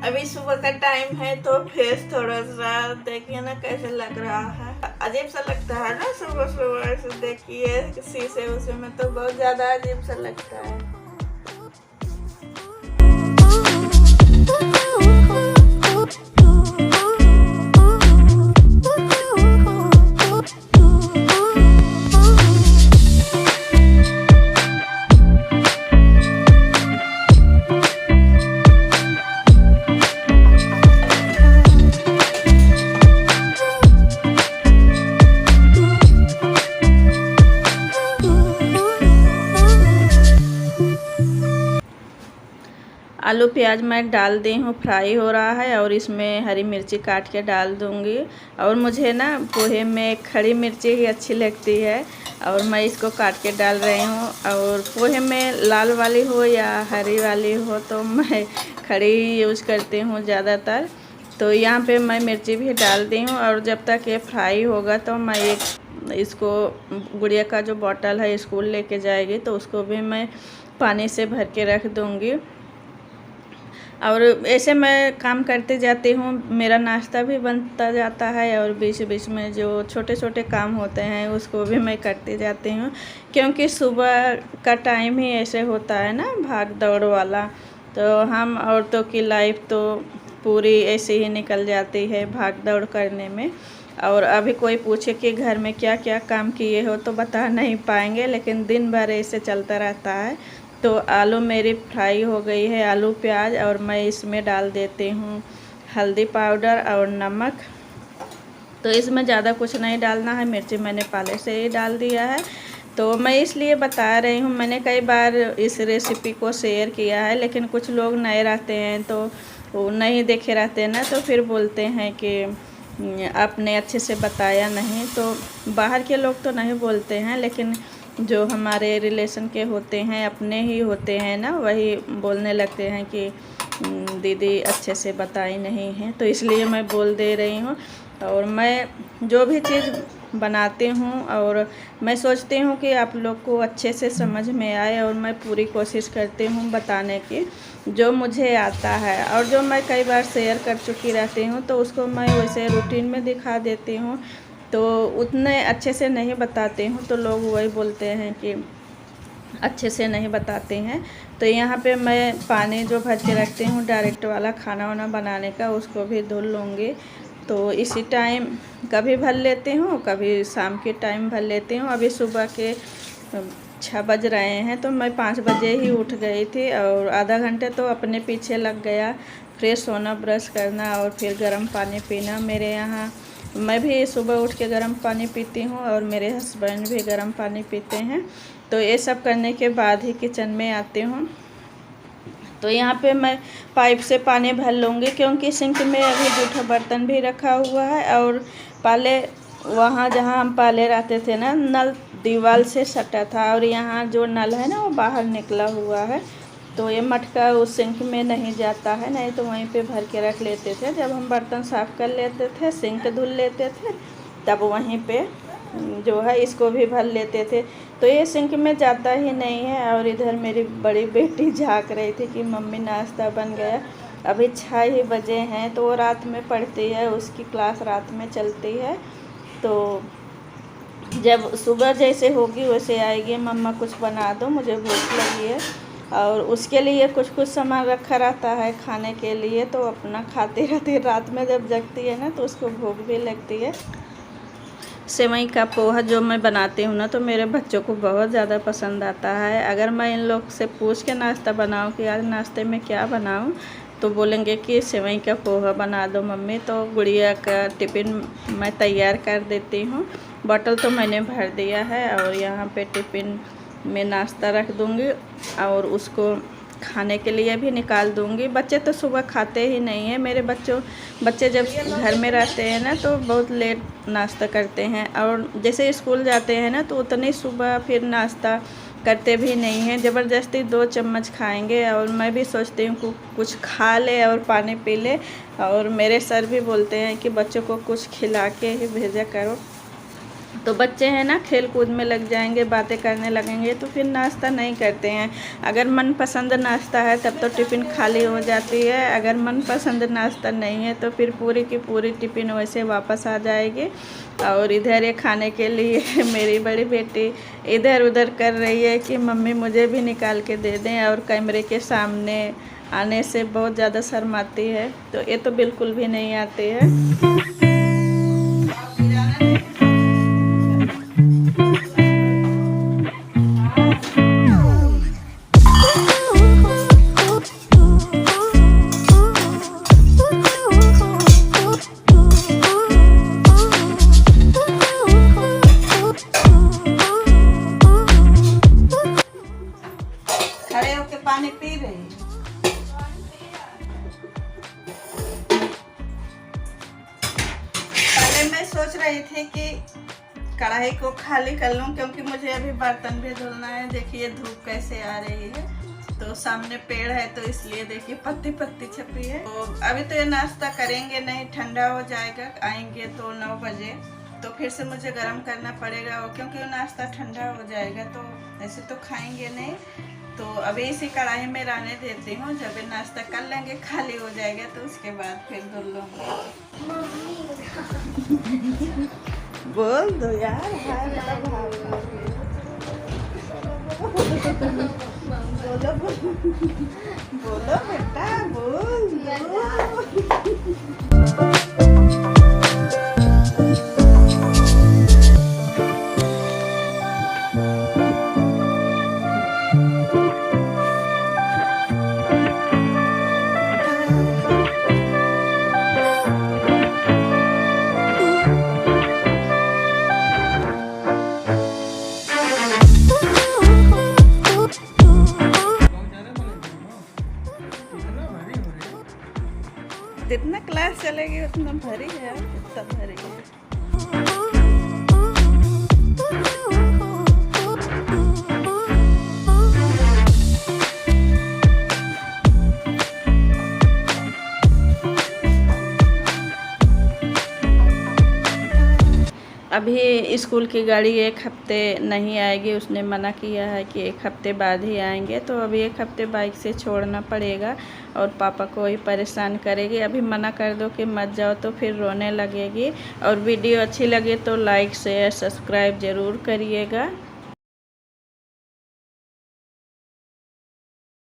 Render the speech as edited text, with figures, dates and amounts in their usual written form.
अभी सुबह का टाइम है तो फेस थोड़ा सा देखिए ना कैसे लग रहा है। अजीब सा लगता है ना सुबह सुबह ऐसे देखिए शीशे उसे में तो बहुत ज्यादा अजीब सा लगता है। आलू प्याज मैं डाल दी हूँ, फ्राई हो रहा है और इसमें हरी मिर्ची काट के डाल दूँगी। और मुझे ना पोहे में खड़ी मिर्ची ही अच्छी लगती है और मैं इसको काट के डाल रही हूँ। और पोहे में लाल वाली हो या हरी वाली हो तो मैं खड़ी यूज़ करती हूँ ज़्यादातर। तो यहाँ पे मैं मिर्ची भी डाल दी हूँ और जब तक ये फ्राई होगा तो मैं इसको गुड़िया का जो बॉटल है स्कूल लेके जाएगी तो उसको भी मैं पानी से भर के रख दूँगी। और ऐसे मैं काम करते जाती हूँ, मेरा नाश्ता भी बनता जाता है और बीच बीच में जो छोटे छोटे काम होते हैं उसको भी मैं करती जाती हूँ, क्योंकि सुबह का टाइम ही ऐसे होता है ना भाग दौड़ वाला। तो हम औरतों की लाइफ तो पूरी ऐसे ही निकल जाती है भाग दौड़ करने में। और अभी कोई पूछे कि घर में क्या क्या काम किए हो तो बता नहीं पाएंगे, लेकिन दिन भर ऐसे चलता रहता है। तो आलू मेरी फ्राई हो गई है, आलू प्याज, और मैं इसमें डाल देती हूँ हल्दी पाउडर और नमक। तो इसमें ज़्यादा कुछ नहीं डालना है, मिर्ची मैंने पहले से ही डाल दिया है। तो मैं इसलिए बता रही हूँ, मैंने कई बार इस रेसिपी को शेयर किया है लेकिन कुछ लोग नए रहते हैं तो वो नहीं देखे रहते हैं ना, तो फिर बोलते हैं कि आपने अच्छे से बताया नहीं। तो बाहर के लोग तो नहीं बोलते हैं, लेकिन जो हमारे रिलेशन के होते हैं, अपने ही होते हैं ना, वही बोलने लगते हैं कि दीदी अच्छे से बताई नहीं है। तो इसलिए मैं बोल दे रही हूँ। और मैं जो भी चीज़ बनाती हूँ और मैं सोचती हूँ कि आप लोग को अच्छे से समझ में आए, और मैं पूरी कोशिश करती हूँ बताने की जो मुझे आता है। और जो मैं कई बार शेयर कर चुकी रहती हूँ तो उसको मैं वैसे रूटीन में दिखा देती हूँ, तो उतने अच्छे से नहीं बताते हूँ तो लोग वही बोलते हैं कि अच्छे से नहीं बताते हैं। तो यहाँ पे मैं पानी जो भर के रखती हूँ डायरेक्ट वाला खाना वाना बनाने का, उसको भी धुल लूँगी। तो इसी टाइम कभी भर लेती हूँ, कभी शाम के टाइम भर लेती हूँ। अभी सुबह के 6 बज रहे हैं तो मैं 5 बजे ही उठ गई थी और आधा घंटे तो अपने पीछे लग गया, फ्रेश होना, ब्रश करना और फिर गर्म पानी पीना। मेरे यहाँ मैं भी सुबह उठ के गर्म पानी पीती हूँ और मेरे हस्बैंड भी गर्म पानी पीते हैं। तो ये सब करने के बाद ही किचन में आती हूँ। तो यहाँ पे मैं पाइप से पानी भर लूँगी, क्योंकि सिंक में अभी जूठा बर्तन भी रखा हुआ है। और पहले वहाँ जहाँ हम पहले रहते थे ना, नल दीवार से सटा था और यहाँ जो नल है ना वो बाहर निकला हुआ है। तो ये मटका उस सिंक में नहीं जाता है, नहीं तो वहीं पे भर के रख लेते थे। जब हम बर्तन साफ़ कर लेते थे, सिंक धुल लेते थे, तब वहीं पे जो है इसको भी भर लेते थे। तो ये सिंक में जाता ही नहीं है। और इधर मेरी बड़ी बेटी झाँक रही थी कि मम्मी नाश्ता बन गया। अभी 6 ही बजे हैं, तो वो रात में पढ़ती है, उसकी क्लास रात में चलती है। तो जब सुबह जैसे होगी वैसे आएगी, मम्मा कुछ बना दो, मुझे भूख लगी है। और उसके लिए कुछ कुछ सामान रखा रहता है खाने के लिए, तो अपना खाती रहती है। रात में जब जगती है ना तो उसको भूख भी लगती है। सेवई का पोहा जो मैं बनाती हूँ ना, तो मेरे बच्चों को बहुत ज़्यादा पसंद आता है। अगर मैं इन लोग से पूछ के नाश्ता बनाऊँ कि आज नाश्ते में क्या बनाऊँ, तो बोलेंगे कि सेवई का पोहा बना दो मम्मी। तो गुड़िया का टिफ़िन मैं तैयार कर देती हूँ। बॉटल तो मैंने भर दिया है और यहाँ पे टिफ़िन में नाश्ता रख दूँगी और उसको खाने के लिए भी निकाल दूँगी। बच्चे तो सुबह खाते ही नहीं हैं। मेरे बच्चे जब घर में रहते हैं ना तो बहुत लेट नाश्ता करते हैं, और जैसे स्कूल जाते हैं ना तो उतनी सुबह फिर नाश्ता करते भी नहीं हैं। ज़बरदस्ती 2 चम्मच खाएंगे, और मैं भी सोचती हूँ कुछ खा ले और पानी पी ले। और मेरे सर भी बोलते हैं कि बच्चों को कुछ खिला के ही भेजा करो। तो बच्चे हैं ना, खेल कूद में लग जाएंगे, बातें करने लगेंगे, तो फिर नाश्ता नहीं करते हैं। अगर मनपसंद नाश्ता है तब तो टिफ़िन खाली हो जाती है, अगर मनपसंद नाश्ता नहीं है तो फिर पूरी की पूरी टिफ़िन वैसे वापस आ जाएगी। और इधर ये खाने के लिए मेरी बड़ी बेटी इधर उधर कर रही है कि मम्मी मुझे भी निकाल के दे दें, और कैमरे के सामने आने से बहुत ज़्यादा शर्माती है, तो ये तो बिल्कुल भी नहीं आती है। खड़े होके पानी पी रही। पहले मैं सोच रही थी कि कढ़ाई को खाली कर लूं, क्योंकि मुझे अभी बर्तन भी धुलना है। देखिए धूप कैसे आ रही है, तो सामने पेड़ है तो इसलिए देखिए पत्ती पत्ती छपी है। तो अभी तो ये नाश्ता करेंगे नहीं, ठंडा हो जाएगा, आएंगे तो 9 बजे, तो फिर से मुझे गर्म करना पड़ेगा, क्योंकि वो नाश्ता ठंडा हो जाएगा तो ऐसे तो खाएंगे नहीं। तो अभी इसी कढ़ाई में रहने देती हूँ, जब ये नाश्ता कर लेंगे खाली हो जाएगा तो उसके बाद फिर धुल लूँगी। बोल दो यार, बोलो बोलो बेटा, बोल दो। जितना क्लास चलेगी उतना भारी है, कितना भारी है। अभी स्कूल की गाड़ी 1 हफ्ते नहीं आएगी, उसने मना किया है कि 1 हफ्ते बाद ही आएंगे, तो अभी 1 हफ्ते बाइक से छोड़ना पड़ेगा और पापा को ही परेशान करेगी। अभी मना कर दो कि मत जाओ तो फिर रोने लगेगी। और वीडियो अच्छी लगे तो लाइक शेयर सब्सक्राइब ज़रूर करिएगा।